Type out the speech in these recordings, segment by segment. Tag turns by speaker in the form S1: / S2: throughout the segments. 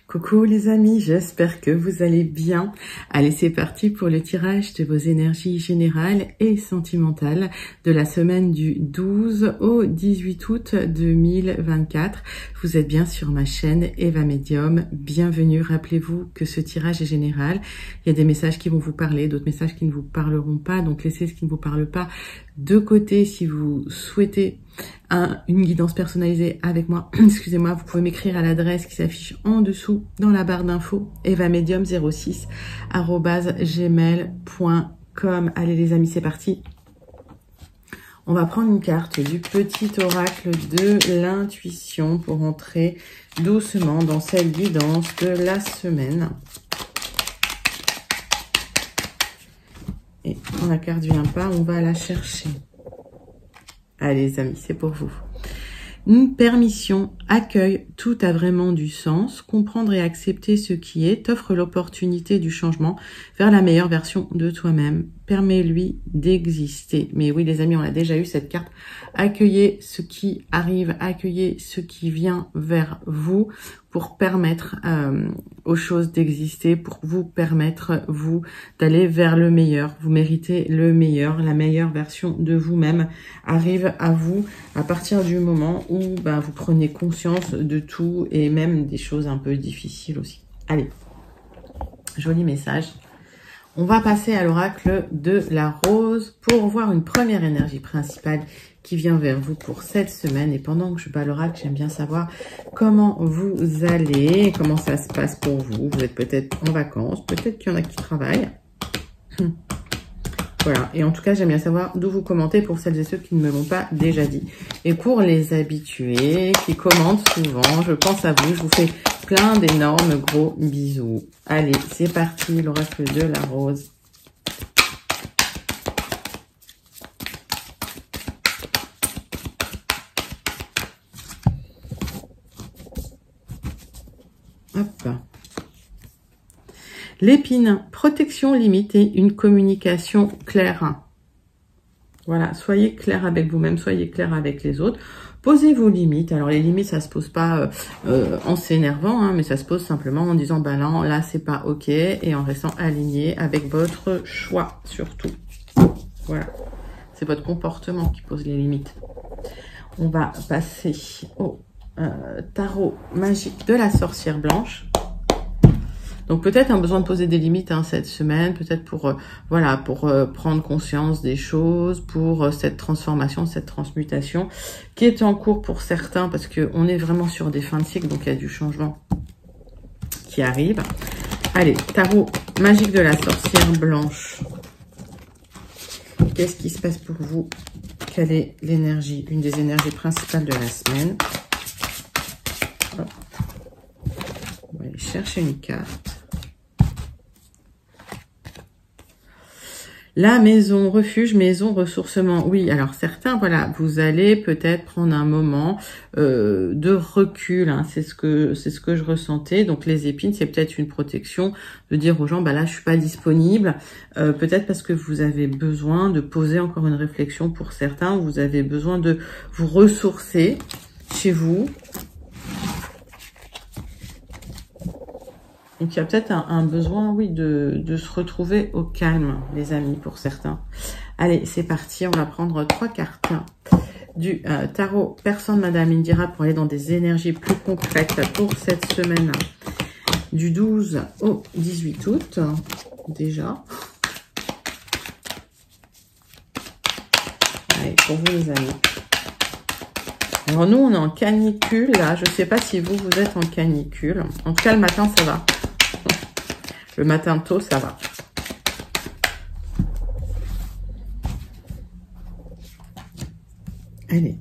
S1: Coucou les amis, j'espère que vous allez bien. Allez, c'est parti pour le tirage de vos énergies générales et sentimentales de la semaine du 12 au 18 août 2024. Vous êtes bien sur ma chaîne Eva Medium. Bienvenue. Rappelez-vous que ce tirage est général. Il y a des messages qui vont vous parler, d'autres messages qui ne vous parleront pas. Donc laissez ce qui ne vous parle pas de côté si vous souhaitez une guidance personnalisée avec moi. Excusez-moi, vous pouvez m'écrire à l'adresse qui s'affiche en dessous dans la barre d'infos, evamedium06@gmail.com. Allez les amis, c'est parti. On va prendre une carte du petit oracle de l'intuition pour entrer doucement dans cette guidance de la semaine. Et quand la carte ne vient pas, on va la chercher. Allez les amis, c'est pour vous. Une permission, accueille, tout a vraiment du sens. Comprendre et accepter ce qui est t'offre l'opportunité du changement vers la meilleure version de toi-même. Permets-lui d'exister. Mais oui les amis, on a déjà eu cette carte. Accueillez ce qui arrive, accueillez ce qui vient vers vous pour permettre aux choses d'exister, pour vous permettre, vous, d'aller vers le meilleur. Vous méritez le meilleur, la meilleure version de vous-même arrive à vous à partir du moment où vous prenez conscience de tout et même des choses un peu difficiles aussi. Allez, joli message. On va passer à l'oracle de la rose pour voir une première énergie principale qui vient vers vous pour cette semaine. Et pendant que je bats l'oracle, j'aime bien savoir comment vous allez, comment ça se passe pour vous. Vous êtes peut-être en vacances, peut-être qu'il y en a qui travaillent. Voilà, et en tout cas, j'aime bien savoir d'où vous commentez pour celles et ceux qui ne me l'ont pas déjà dit. Et pour les habitués qui commentent souvent, je pense à vous, je vous fais plein d'énormes gros bisous. Allez, c'est parti, l'oracle de la rose. Hop. L'épine, protection limitée, une communication claire. Voilà, soyez clair avec vous-même, soyez clair avec les autres. Posez vos limites. Alors les limites, ça se pose pas en s'énervant, hein, mais ça se pose simplement en disant non, là c'est pas ok, et en restant aligné avec votre choix surtout. Voilà, c'est votre comportement qui pose les limites. On va passer au tarot magique de la sorcière blanche. Donc peut-être un besoin de poser des limites cette semaine, peut-être pour prendre conscience des choses, pour cette transformation, cette transmutation qui est en cours pour certains parce que on est vraiment sur des fins de cycle, donc il y a du changement qui arrive. Allez, tarot magique de la sorcière blanche. Qu'est-ce qui se passe pour vous? Quelle est l'énergie, une des énergies principales de la semaine? Hop. On va aller chercher une carte. La maison refuge, maison ressourcement. Oui, alors certains, voilà, vous allez peut-être prendre un moment de recul. Hein, c'est ce que je ressentais. Donc les épines, c'est peut-être une protection de dire aux gens, là, je suis pas disponible. Peut-être parce que vous avez besoin de poser encore une réflexion pour certains. Vous avez besoin de vous ressourcer chez vous. Donc, il y a peut-être un besoin, oui, de se retrouver au calme, les amis, pour certains. Allez, c'est parti. On va prendre 3 cartes du tarot Personne Madame Indira pour aller dans des énergies plus concrètes pour cette semaine du 12 au 18 août, déjà. Allez, pour vous, les amis. Alors, nous, on est en canicule, là. Je ne sais pas si vous êtes en canicule. En tout cas, le matin, ça va. Le matin tôt, ça va. Allez.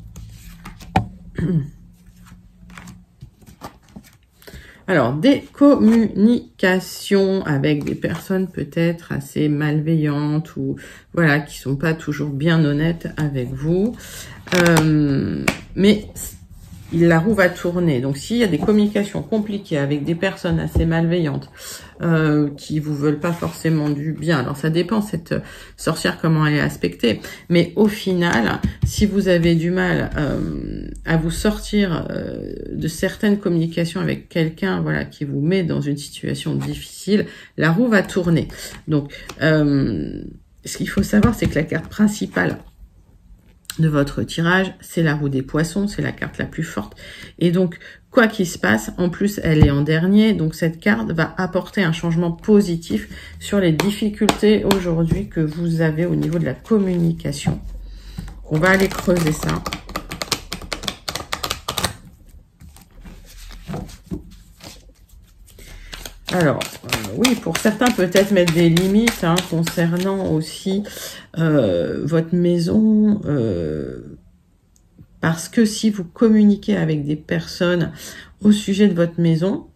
S1: Alors, des communications avec des personnes peut-être assez malveillantes ou voilà, qui sont pas toujours bien honnêtes avec vous. Mais la roue va tourner. Donc, s'il y a des communications compliquées avec des personnes assez malveillantes qui vous veulent pas forcément du bien, alors ça dépend cette sorcière comment elle est aspectée. Mais au final, si vous avez du mal à vous sortir de certaines communications avec quelqu'un, voilà, qui vous met dans une situation difficile, la roue va tourner. Donc, ce qu'il faut savoir, c'est que la carte principale de votre tirage, c'est la roue des poissons, c'est la carte la plus forte. Et donc, quoi qu'il se passe, en plus, elle est en dernier, donc cette carte va apporter un changement positif sur les difficultés aujourd'hui que vous avez au niveau de la communication. On va aller creuser ça. Alors, oui, pour certains, peut-être mettre des limites concernant aussi votre maison, parce que si vous communiquez avec des personnes au sujet de votre maison,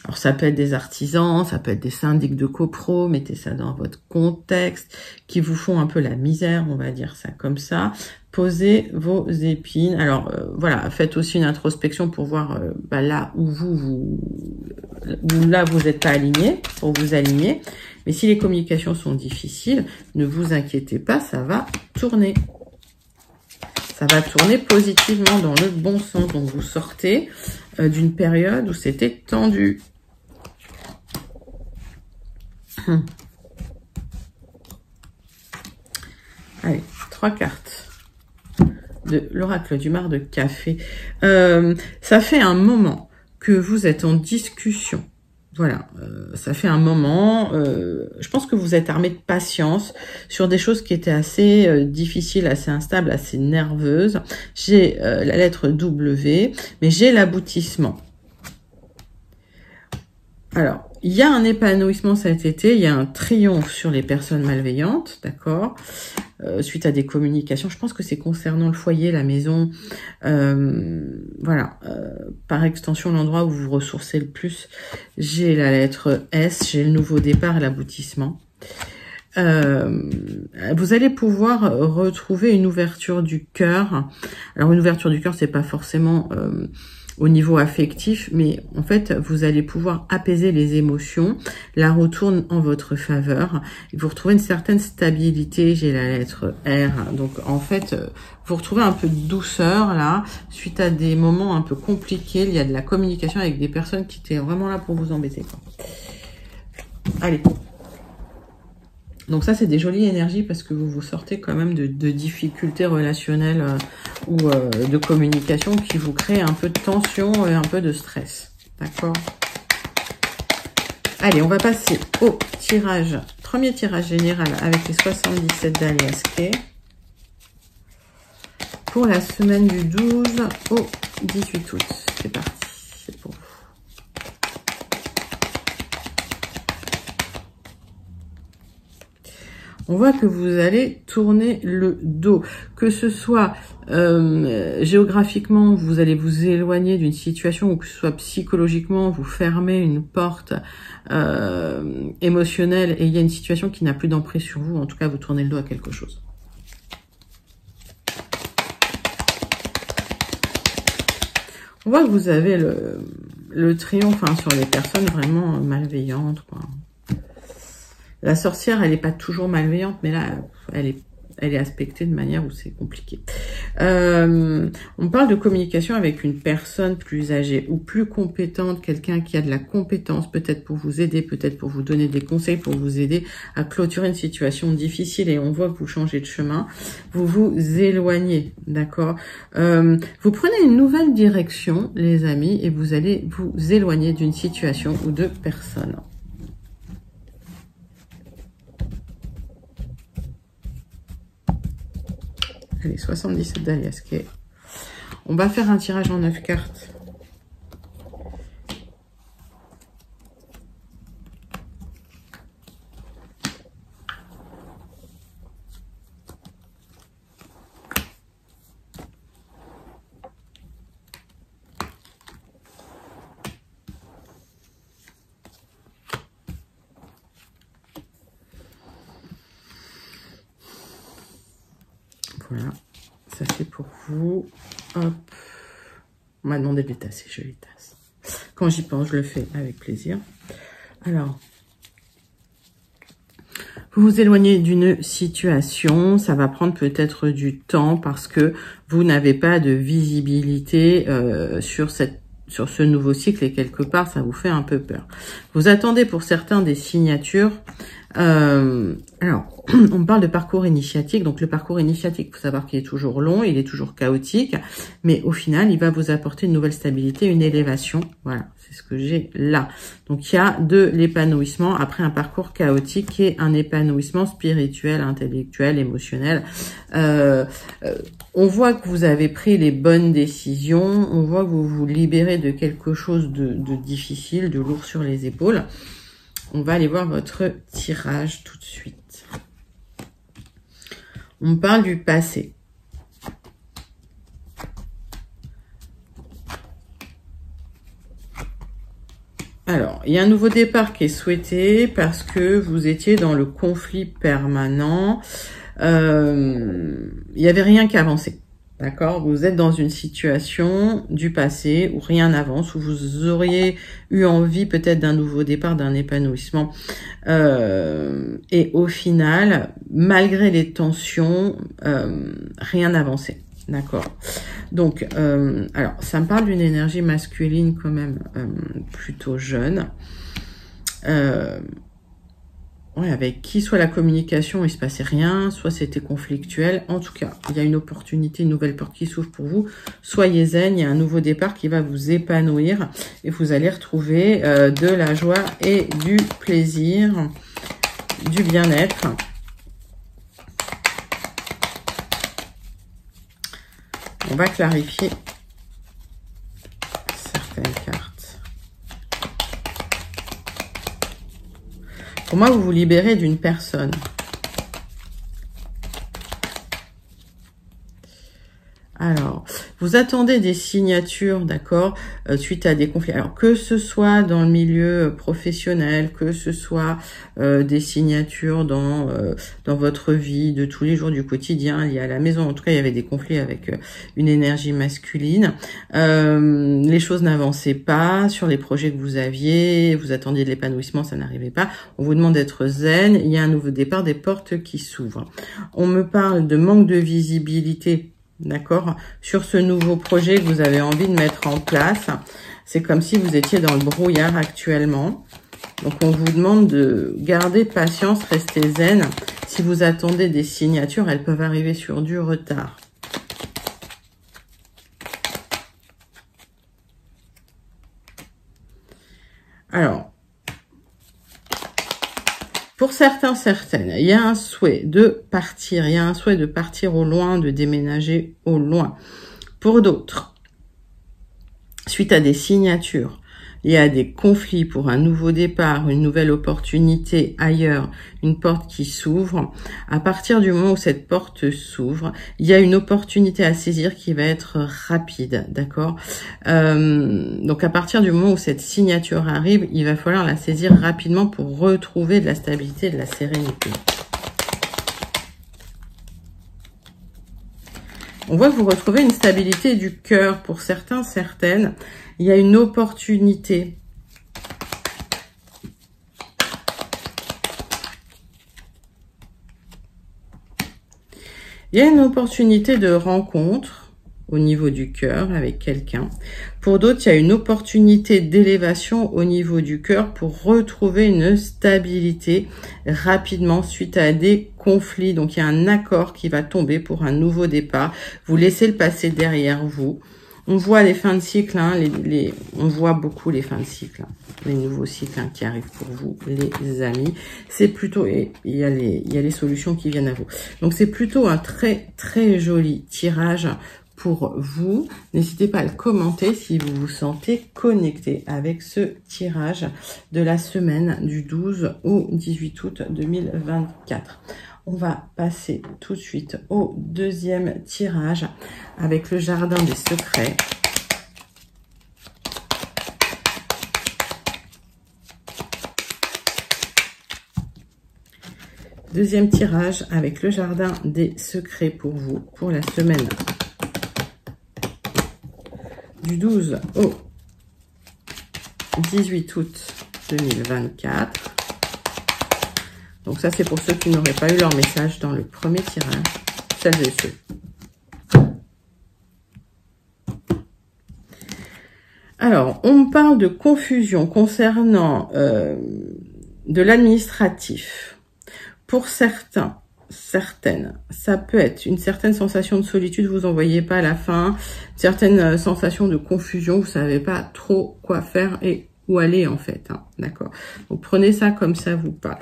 S1: alors ça peut être des artisans, ça peut être des syndics de copro, mettez ça dans votre contexte, qui vous font un peu la misère, on va dire ça comme ça. Posez vos épines. Alors voilà, faites aussi une introspection pour voir là où vous n'êtes pas aligné, pour vous aligner. Mais si les communications sont difficiles, ne vous inquiétez pas, ça va tourner. Ça va tourner positivement dans le bon sens. Donc vous sortez d'une période où c'était tendu. Allez, 3 cartes de l'oracle du mar de café. Ça fait un moment que vous êtes en discussion. Voilà, ça fait un moment. Je pense que vous êtes armé de patience sur des choses qui étaient assez difficiles, assez instables, assez nerveuses. J'ai la lettre W, mais j'ai l'aboutissement. Alors, il y a un épanouissement cet été, il y a un triomphe sur les personnes malveillantes, d'accord, suite à des communications. Je pense que c'est concernant le foyer, la maison, voilà, par extension, l'endroit où vous vous ressourcez le plus. J'ai la lettre S, j'ai le nouveau départ et l'aboutissement. Vous allez pouvoir retrouver une ouverture du cœur. Alors, une ouverture du cœur, c'est pas forcément au niveau affectif, mais en fait, vous allez pouvoir apaiser les émotions. La roue tourne en votre faveur. Et vous retrouvez une certaine stabilité. J'ai la lettre R. Donc, en fait, vous retrouvez un peu de douceur, là, suite à des moments un peu compliqués. Il y a de la communication avec des personnes qui étaient vraiment là pour vous embêter, quoi. Allez. Donc ça, c'est des jolies énergies parce que vous vous sortez quand même de difficultés relationnelles ou de communication qui vous créent un peu de tension et un peu de stress. D'accord? Allez, on va passer au tirage, premier tirage général avec les 77 d'Alias Kay pour la semaine du 12 au 18 août. C'est parti, c'est pour vous. On voit que vous allez tourner le dos, que ce soit géographiquement, vous allez vous éloigner d'une situation, ou que ce soit psychologiquement, vous fermez une porte émotionnelle et il y a une situation qui n'a plus d'emprise sur vous. En tout cas, vous tournez le dos à quelque chose. On voit que vous avez le triomphe sur les personnes vraiment malveillantes, quoi. La sorcière, elle n'est pas toujours malveillante, mais là, elle est aspectée de manière où c'est compliqué. On parle de communication avec une personne plus âgée ou plus compétente, quelqu'un qui a de la compétence, peut-être pour vous aider, peut-être pour vous donner des conseils, pour vous aider à clôturer une situation difficile. Et on voit que vous changez de chemin, vous vous éloignez, d'accord. Vous prenez une nouvelle direction, les amis, et vous allez vous éloigner d'une situation ou de personnes. Allez, 77 d'Alias Kay. On va faire un tirage en 9 cartes. Voilà, ça c'est pour vous. Hop. On m'a demandé de les tasser, je les tasse. Quand j'y pense, je le fais avec plaisir. Alors, vous vous éloignez d'une situation, ça va prendre peut-être du temps parce que vous n'avez pas de visibilité sur ce nouveau cycle et quelque part, ça vous fait un peu peur. Vous attendez pour certains des signatures. Alors, on parle de parcours initiatique. Donc, le parcours initiatique, il faut savoir qu'il est toujours long, il est toujours chaotique, mais au final, il va vous apporter une nouvelle stabilité, une élévation. Voilà, c'est ce que j'ai là. Donc, il y a de l'épanouissement après un parcours chaotique qui est un épanouissement spirituel, intellectuel, émotionnel. On voit que vous avez pris les bonnes décisions, on voit que vous vous libérez de quelque chose de difficile, de lourd sur les épaules. On va aller voir votre tirage tout de suite. On parle du passé. Alors, il y a un nouveau départ qui est souhaité parce que vous étiez dans le conflit permanent. Il n'y avait rien qui avançait. D'accord? Vous êtes dans une situation du passé où rien n'avance, où vous auriez eu envie peut-être d'un nouveau départ, d'un épanouissement. Et au final, malgré les tensions, rien n'avançait. D'accord? Donc, alors, ça me parle d'une énergie masculine quand même plutôt jeune. Ouais, avec qui soit la communication, il se passait rien, soit c'était conflictuel. En tout cas, il y a une opportunité, une nouvelle porte qui s'ouvre pour vous. Soyez zen, il y a un nouveau départ qui va vous épanouir et vous allez retrouver de la joie et du plaisir, du bien-être. On va clarifier certaines cartes. Pour moi, vous vous libérez d'une personne. Alors, vous attendez des signatures, d'accord, suite à des conflits. Alors, que ce soit dans le milieu professionnel, que ce soit des signatures dans votre vie de tous les jours du quotidien, liées à la maison. En tout cas, il y avait des conflits avec une énergie masculine. Les choses n'avançaient pas sur les projets que vous aviez. Vous attendiez de l'épanouissement, ça n'arrivait pas. On vous demande d'être zen. Il y a un nouveau départ, des portes qui s'ouvrent. On me parle de manque de visibilité. D'accord, sur ce nouveau projet que vous avez envie de mettre en place. C'est comme si vous étiez dans le brouillard actuellement. Donc, on vous demande de garder patience, rester zen. Si vous attendez des signatures, elles peuvent arriver sur du retard. Alors, pour certains, certaines, il y a un souhait de partir. Il y a un souhait de partir au loin, de déménager au loin. Pour d'autres, suite à des signatures, il y a des conflits pour un nouveau départ, une nouvelle opportunité ailleurs, une porte qui s'ouvre. À partir du moment où cette porte s'ouvre, il y a une opportunité à saisir qui va être rapide, d'accord? Donc à partir du moment où cette signature arrive, il va falloir la saisir rapidement pour retrouver de la stabilité, de la sérénité. On voit que vous retrouvez une stabilité du cœur. Pour certains, certaines, il y a une opportunité. Il y a une opportunité de rencontre au niveau du cœur avec quelqu'un. Pour d'autres, il y a une opportunité d'élévation au niveau du cœur pour retrouver une stabilité rapidement suite à des conflits. Donc, il y a un accord qui va tomber pour un nouveau départ. Vous laissez le passé derrière vous. On voit les fins de cycle, hein, on voit beaucoup les fins de cycle, hein, les nouveaux cycles qui arrivent pour vous, les amis. C'est plutôt, et il y a les solutions qui viennent à vous. Donc, c'est plutôt un très, très joli tirage pour vous. N'hésitez pas à le commenter si vous vous sentez connecté avec ce tirage de la semaine du 12 au 18 août 2024. On va passer tout de suite au deuxième tirage avec le jardin des secrets. Deuxième tirage avec le jardin des secrets pour vous, pour la semaine du 12 au 18 août 2024. Donc ça, c'est pour ceux qui n'auraient pas eu leur message dans le premier tirage. Celles et ceux. Alors, on parle de confusion concernant de l'administratif. Pour certains, certaines, ça peut être une certaine sensation de solitude, vous en voyez pas à la fin, une certaine sensation de confusion, vous savez pas trop quoi faire et où aller en fait, hein, d'accord. Donc prenez ça comme ça vous parle.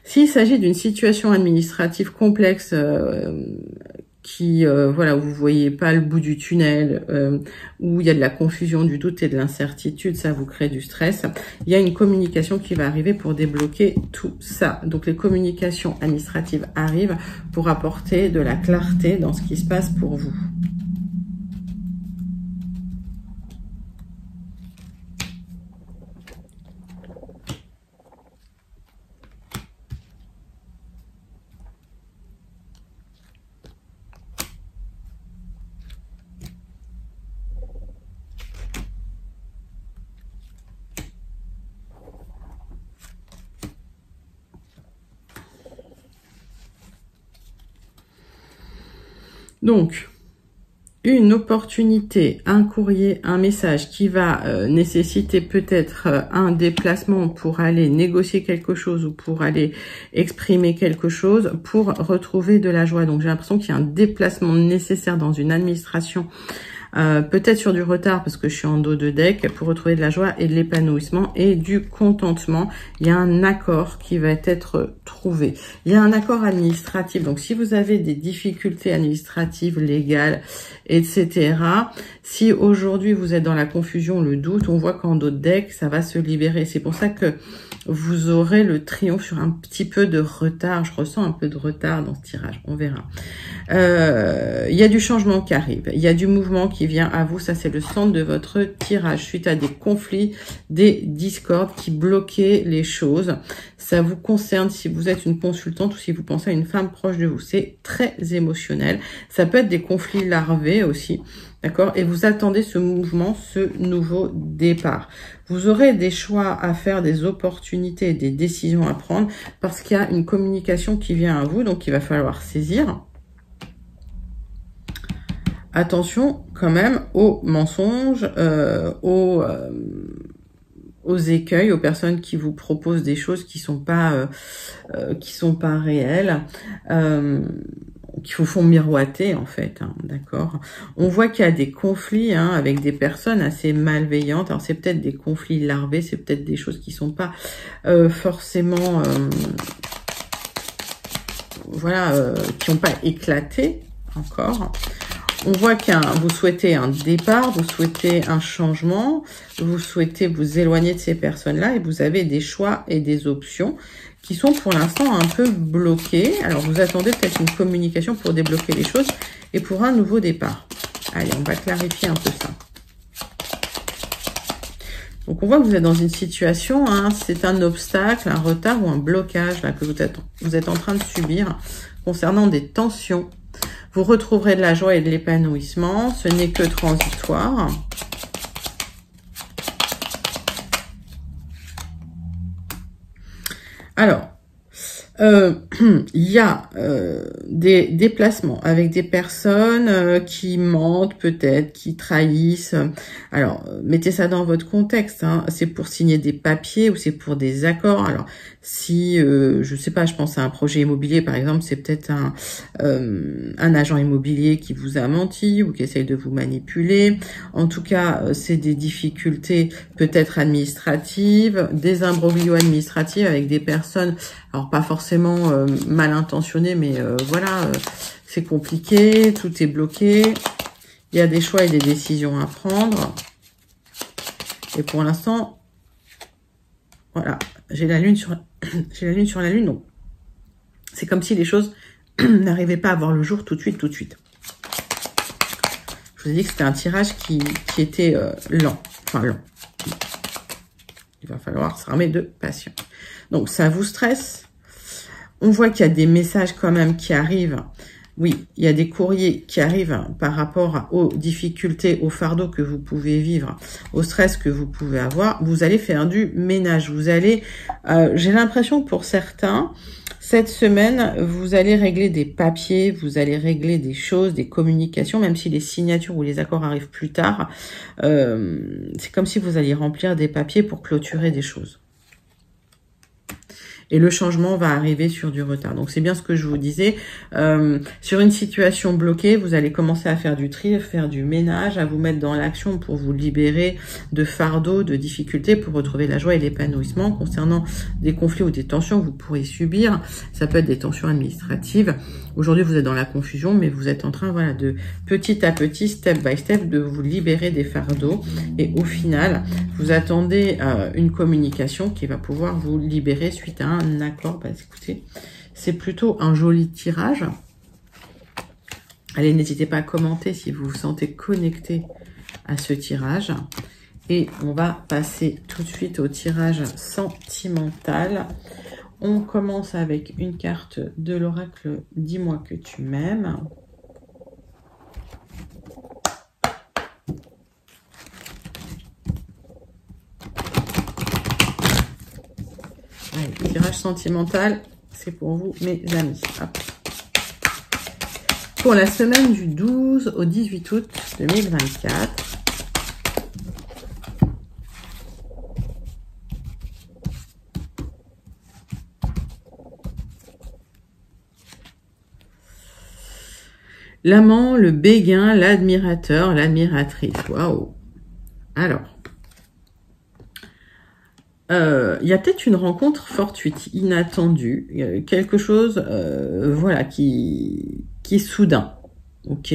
S1: S'il s'agit d'une situation administrative complexe qui voilà, où vous voyez pas le bout du tunnel, où il y a de la confusion, du doute et de l'incertitude, ça vous crée du stress. Il y a une communication qui va arriver pour débloquer tout ça. Donc les communications administratives arrivent pour apporter de la clarté dans ce qui se passe pour vous. Donc, une opportunité, un courrier, un message qui va nécessiter peut-être un déplacement pour aller négocier quelque chose ou pour aller exprimer quelque chose pour retrouver de la joie. Donc, j'ai l'impression qu'il y a un déplacement nécessaire dans une administration, peut-être sur du retard parce que je suis en dos de deck, pour retrouver de la joie et de l'épanouissement et du contentement. Il y a un accord qui va être trouvé. Il y a un accord administratif. Donc, si vous avez des difficultés administratives, légales, etc., si aujourd'hui vous êtes dans la confusion, le doute, on voit qu'en dos de deck, ça va se libérer. C'est pour ça que vous aurez le triomphe sur un petit peu de retard. Je ressens un peu de retard dans ce tirage. On verra. Il y a du changement qui arrive. Il y a du mouvement qui vient à vous. Ça, c'est le centre de votre tirage. Suite à des conflits, des discordes qui bloquaient les choses. Ça vous concerne si vous êtes une consultante ou si vous pensez à une femme proche de vous. C'est très émotionnel. Ça peut être des conflits larvés aussi. D'accord? Et vous attendez ce mouvement, ce nouveau départ. Vous aurez des choix à faire, des opportunités, des décisions à prendre parce qu'il y a une communication qui vient à vous. Donc, il va falloir saisir. Attention quand même aux mensonges, aux écueils, aux personnes qui vous proposent des choses qui sont pas réelles, qui vous font miroiter en fait, hein, d'accord. On voit qu'il y a des conflits avec des personnes assez malveillantes. Alors c'est peut-être des conflits larvés, c'est peut-être des choses qui sont pas forcément, qui n'ont pas éclaté encore. On voit que vous souhaitez un départ, vous souhaitez un changement, vous souhaitez vous éloigner de ces personnes-là et vous avez des choix et des options qui sont pour l'instant un peu bloquées. Alors, vous attendez peut-être une communication pour débloquer les choses et pour un nouveau départ. Allez, on va clarifier un peu ça. Donc, on voit que vous êtes dans une situation, c'est un obstacle, un retard ou un blocage là, que vous êtes en train de subir concernant des tensions. Vous retrouverez de la joie et de l'épanouissement. Ce n'est que transitoire. Alors, il y a des déplacements avec des personnes qui mentent peut-être, qui trahissent. Alors, mettez ça dans votre contexte. C'est pour signer des papiers ou c'est pour des accords. Alors, si, je sais pas, je pense à un projet immobilier, par exemple, c'est peut-être un agent immobilier qui vous a menti ou qui essaye de vous manipuler. En tout cas, c'est des difficultés peut-être administratives, des imbroglios administratifs avec des personnes, alors pas forcément mal intentionnées, mais voilà, c'est compliqué, tout est bloqué. Il y a des choix et des décisions à prendre. Et pour l'instant, voilà, j'ai la lune sur la lune, donc c'est comme si les choses n'arrivaient pas à voir le jour tout de suite. Je vous ai dit que c'était un tirage qui était lent. Enfin, lent. Il va falloir s'armer de patience. Donc, ça vous stresse. On voit qu'il y a des messages quand même qui arrivent oui, il y a des courriers qui arrivent par rapport aux difficultés, aux fardeaux que vous pouvez vivre, au stress que vous pouvez avoir. Vous allez faire du ménage. Vous allez, j'ai l'impression que pour certains, cette semaine, vous allez régler des papiers, vous allez régler des choses, des communications, même si les signatures ou les accords arrivent plus tard. C'est comme si vous alliez remplir des papiers pour clôturer des choses. Et le changement va arriver sur du retard. Donc, c'est bien ce que je vous disais. Sur une situation bloquée, vous allez commencer à faire du tri, à faire du ménage, à vous mettre dans l'action pour vous libérer de fardeaux, de difficultés, pour retrouver la joie et l'épanouissement. Concernant des conflits ou des tensions que vous pourrez subir, ça peut être des tensions administratives. Aujourd'hui, vous êtes dans la confusion, mais vous êtes en train, voilà, de petit à petit, step by step, de vous libérer des fardeaux. Et au final, vous attendez une communication qui va pouvoir vous libérer suite à un accord. Bah, écoutez, c'est plutôt un joli tirage. Allez, n'hésitez pas à commenter si vous vous sentez connecté à ce tirage. Et on va passer tout de suite au tirage sentimental. On commence avec une carte de l'oracle « Dis-moi que tu m'aimes ». Allez, tirage sentimental, c'est pour vous, mes amis. Hop. Pour la semaine du 12 au 18 août 2024. L'amant, le béguin, l'admirateur, l'admiratrice. Waouh! Alors, il y a peut-être une rencontre fortuite, inattendue, quelque chose, voilà, qui est soudain. Ok.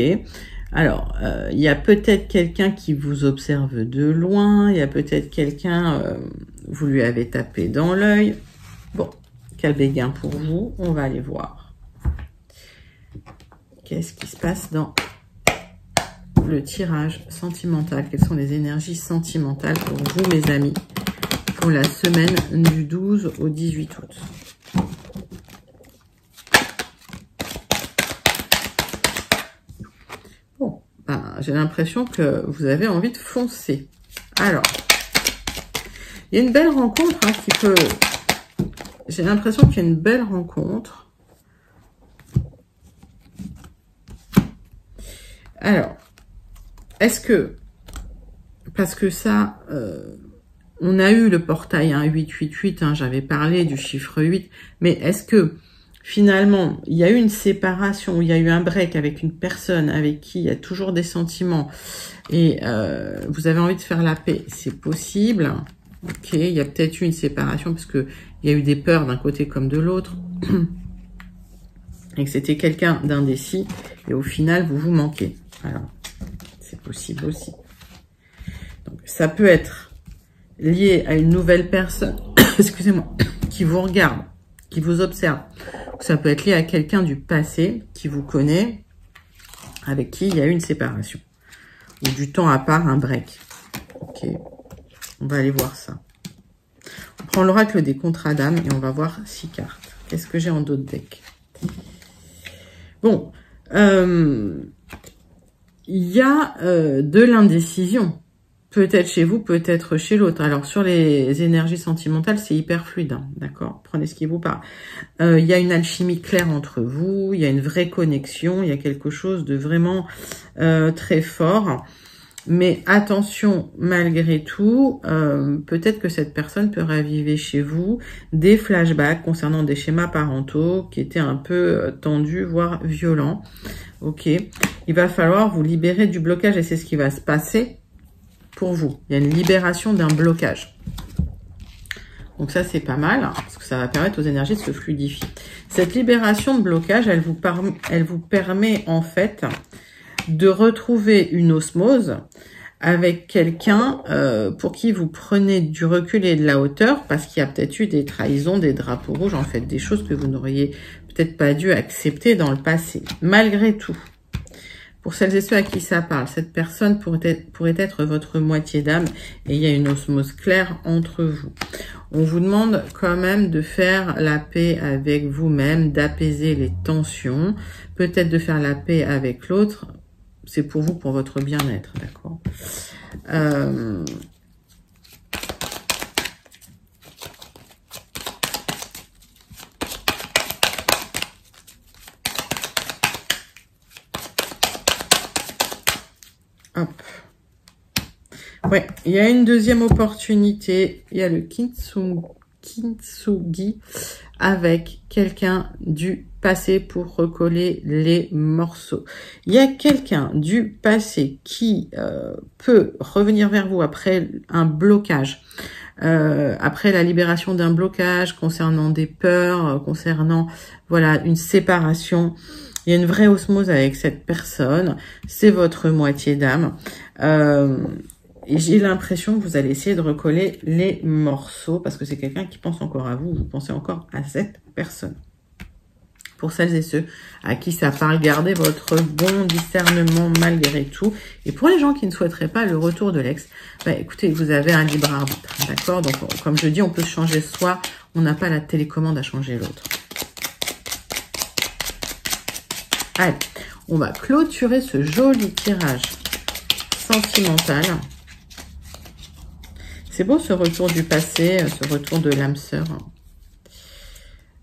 S1: Alors, il y a peut-être quelqu'un qui vous observe de loin. Il y a peut-être quelqu'un, vous lui avez tapé dans l'œil. Bon, quel béguin pour vous? On va aller voir. Qu'est-ce qui se passe dans le tirage sentimental? Quelles sont les énergies sentimentales pour vous, mes amis, pour la semaine du 12 au 18 août? Bon, ben, j'ai l'impression que vous avez envie de foncer. Alors, il y a une belle rencontre hein, qui peut... J'ai l'impression qu'il y a une belle rencontre. Alors, est-ce que, parce que ça, on a eu le portail hein, 888, hein, j'avais parlé du chiffre 8, mais est-ce que finalement, il y a eu une séparation, il y a eu un break avec une personne avec qui il y a toujours des sentiments et vous avez envie de faire la paix? C'est possible. Ok, il y a peut-être eu une séparation parce que il y a eu des peurs d'un côté comme de l'autre. Et que c'était quelqu'un d'indécis et au final, vous vous manquez. Alors, c'est possible aussi. Donc, ça peut être lié à une nouvelle personne, excusez-moi, qui vous regarde, qui vous observe. Ça peut être lié à quelqu'un du passé qui vous connaît, avec qui il y a eu une séparation. Ou du temps à part, un break. Ok, on va aller voir ça. On prend l'oracle des contrats d'âme et on va voir 6 cartes. Qu'est-ce que j'ai en d'autres decks? Bon, il y a de l'indécision, peut-être chez vous, peut-être chez l'autre. Alors, sur les énergies sentimentales, c'est hyper fluide, hein, d'accord? Prenez ce qui vous parle. Il y a une alchimie claire entre vous, il y a une vraie connexion, il y a quelque chose de vraiment très fort. Mais attention, malgré tout, peut-être que cette personne peut raviver chez vous des flashbacks concernant des schémas parentaux qui étaient un peu tendus, voire violents. Ok, il va falloir vous libérer du blocage et c'est ce qui va se passer pour vous. Il y a une libération d'un blocage. Donc ça, c'est pas mal, parce que ça va permettre aux énergies de se fluidifier. Cette libération de blocage, elle vous permet en fait de retrouver une osmose avec quelqu'un pour qui vous prenez du recul et de la hauteur, parce qu'il y a peut-être eu des trahisons, des drapeaux rouges, en fait, des choses que vous n'auriez peut-être pas dû accepter dans le passé. Malgré tout, pour celles et ceux à qui ça parle, cette personne pourrait être votre moitié d'âme et il y a une osmose claire entre vous. On vous demande quand même de faire la paix avec vous-même, d'apaiser les tensions, peut-être de faire la paix avec l'autre. C'est pour vous, pour votre bien-être, d'accord? Hop. Ouais, il y a une deuxième opportunité. Il y a le kintsugi avec quelqu'un du passé pour recoller les morceaux. Il y a quelqu'un du passé qui peut revenir vers vous après un blocage, après la libération d'un blocage concernant des peurs, concernant voilà une séparation. Il y a une vraie osmose avec cette personne. C'est votre moitié d'âme. Et j'ai l'impression que vous allez essayer de recoller les morceaux parce que c'est quelqu'un qui pense encore à vous. Vous pensez encore à cette personne. Pour celles et ceux à qui ça parle, gardez votre bon discernement malgré tout. Et pour les gens qui ne souhaiteraient pas le retour de l'ex, bah écoutez, vous avez un libre arbitre, d'accord? Donc, comme je dis, on peut changer soi. On n'a pas la télécommande à changer l'autre. Allez, on va clôturer ce joli tirage sentimental. C'est beau ce retour du passé, ce retour de l'âme sœur.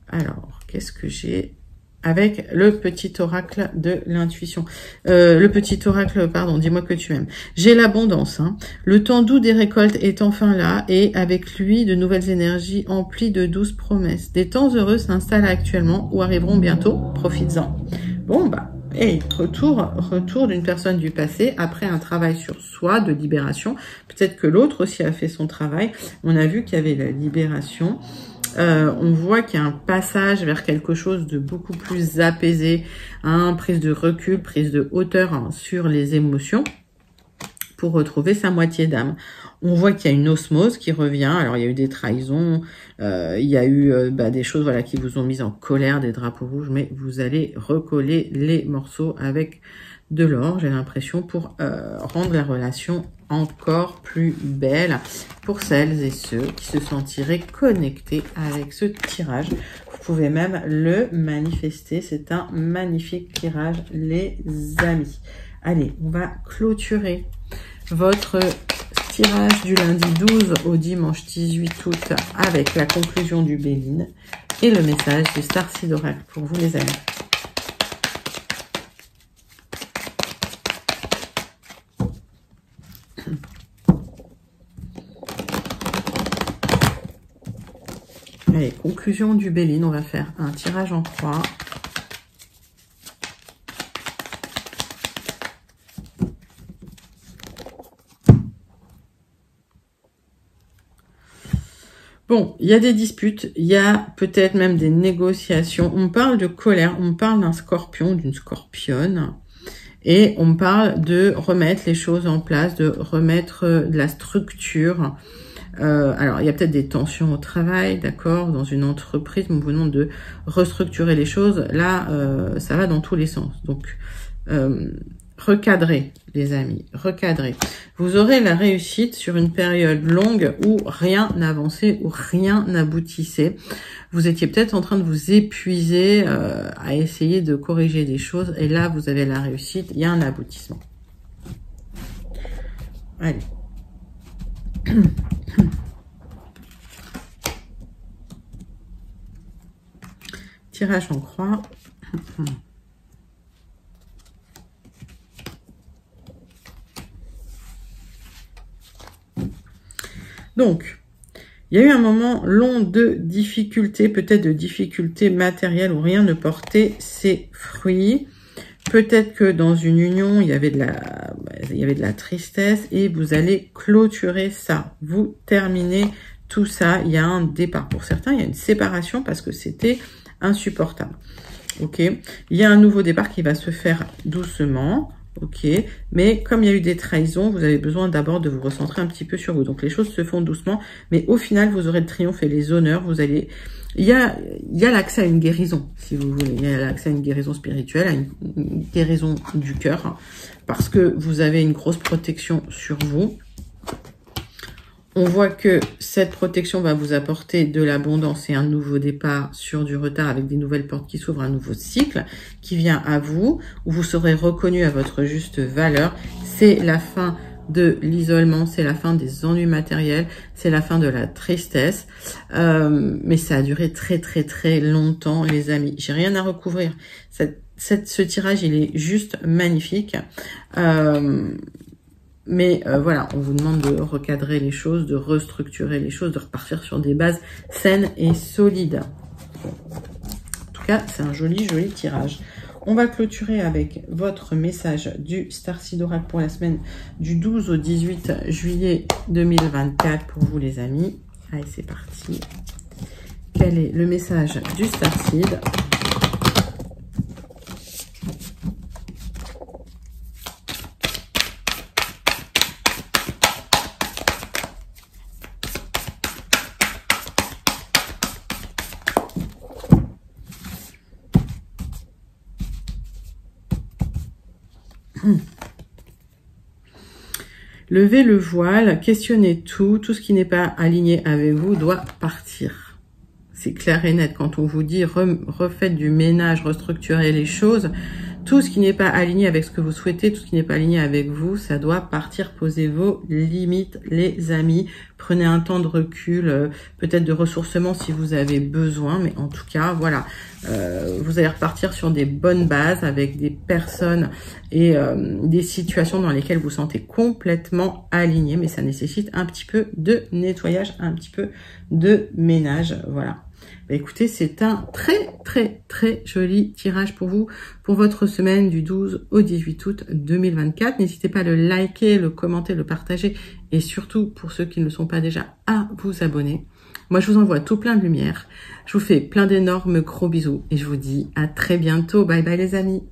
S1: Alors, qu'est-ce que j'ai avec le petit oracle de l'intuition? Le petit oracle, pardon, dis-moi que tu aimes. J'ai l'abondance. Hein. Le temps doux des récoltes est enfin là et avec lui, de nouvelles énergies emplies de douces promesses. Des temps heureux s'installent actuellement ou arriveront bientôt. Profites-en. Bon, bah, et retour d'une personne du passé après un travail sur soi de libération. Peut-être que l'autre aussi a fait son travail. On a vu qu'il y avait la libération. On voit qu'il y a un passage vers quelque chose de beaucoup plus apaisé, hein, prise de recul, prise de hauteur hein, sur les émotions pour retrouver sa moitié d'âme. On voit qu'il y a une osmose qui revient. Alors, il y a eu des trahisons, il y a eu des choses voilà, qui vous ont mis en colère, des drapeaux rouges, mais vous allez recoller les morceaux avec de l'or, j'ai l'impression, pour rendre la relation encore plus belle pour celles et ceux qui se sentiraient connectés avec ce tirage. Vous pouvez même le manifester. C'est un magnifique tirage, les amis. Allez, on va clôturer votre tirage du lundi 12 au dimanche 18 août avec la conclusion du Béline et le message du Starseed Oracle pour vous les amis. Allez, conclusion du Béline, on va faire un tirage en croix. Bon, il y a des disputes, il y a peut-être même des négociations. On parle de colère, on parle d'un scorpion, d'une scorpionne. Et on parle de remettre les choses en place, de remettre de la structure. Alors, il y a peut-être des tensions au travail, d'accord, dans une entreprise. On vous demande de restructurer les choses. Là, ça va dans tous les sens. Donc, recadrez, les amis, recadrez. Vous aurez la réussite sur une période longue où rien n'avançait, où rien n'aboutissait. Vous étiez peut-être en train de vous épuiser à essayer de corriger des choses. Et là, vous avez la réussite, il y a un aboutissement. Allez. Tirage en croix. Donc, il y a eu un moment long de difficultés, peut-être de difficultés matérielles où rien ne portait ses fruits. Peut-être que dans une union, il y avait de la tristesse et vous allez clôturer ça. Vous terminez tout ça. Il y a un départ. Pour certains, il y a une séparation parce que c'était insupportable. Ok. Il y a un nouveau départ qui va se faire doucement. Ok, mais comme il y a eu des trahisons, vous avez besoin d'abord de vous recentrer un petit peu sur vous. Donc les choses se font doucement, mais au final, vous aurez le triomphe et les honneurs. Vous allez, il y a l'accès à une guérison, si vous voulez. Il y a l'accès à une guérison spirituelle, à une guérison du cœur, parce que vous avez une grosse protection sur vous. On voit que cette protection va vous apporter de l'abondance et un nouveau départ sur du retard avec des nouvelles portes qui s'ouvrent, un nouveau cycle qui vient à vous, où vous serez reconnu à votre juste valeur. C'est la fin de l'isolement, c'est la fin des ennuis matériels, c'est la fin de la tristesse. Mais ça a duré très très très longtemps, les amis. J'ai rien à recouvrir. Ce tirage, il est juste magnifique. Mais voilà, on vous demande de recadrer les choses, de restructurer les choses, de repartir sur des bases saines et solides. En tout cas, c'est un joli, joli tirage. On va clôturer avec votre message du Starseed Oracle pour la semaine du 12 au 18 juillet 2024 pour vous, les amis. Allez, c'est parti. Quel est le message du Starseed ? Levez le voile, questionnez tout ce qui n'est pas aligné avec vous doit partir. C'est clair et net quand on vous dit refaites du ménage, restructurez les choses. Tout ce qui n'est pas aligné avec ce que vous souhaitez, tout ce qui n'est pas aligné avec vous, ça doit partir. Posez vos limites, les amis. Prenez un temps de recul, peut-être de ressourcement si vous avez besoin. Mais en tout cas, voilà, vous allez repartir sur des bonnes bases avec des personnes et des situations dans lesquelles vous sentez complètement aligné. Mais ça nécessite un petit peu de nettoyage, un petit peu de ménage. Voilà. Bah écoutez, c'est un très très très joli tirage pour vous, pour votre semaine du 12 au 18 août 2024. N'hésitez pas à le liker, le commenter, le partager et surtout, pour ceux qui ne le sont pas déjà, à vous abonner. Moi, je vous envoie tout plein de lumière. Je vous fais plein d'énormes gros bisous et je vous dis à très bientôt. Bye bye les amis.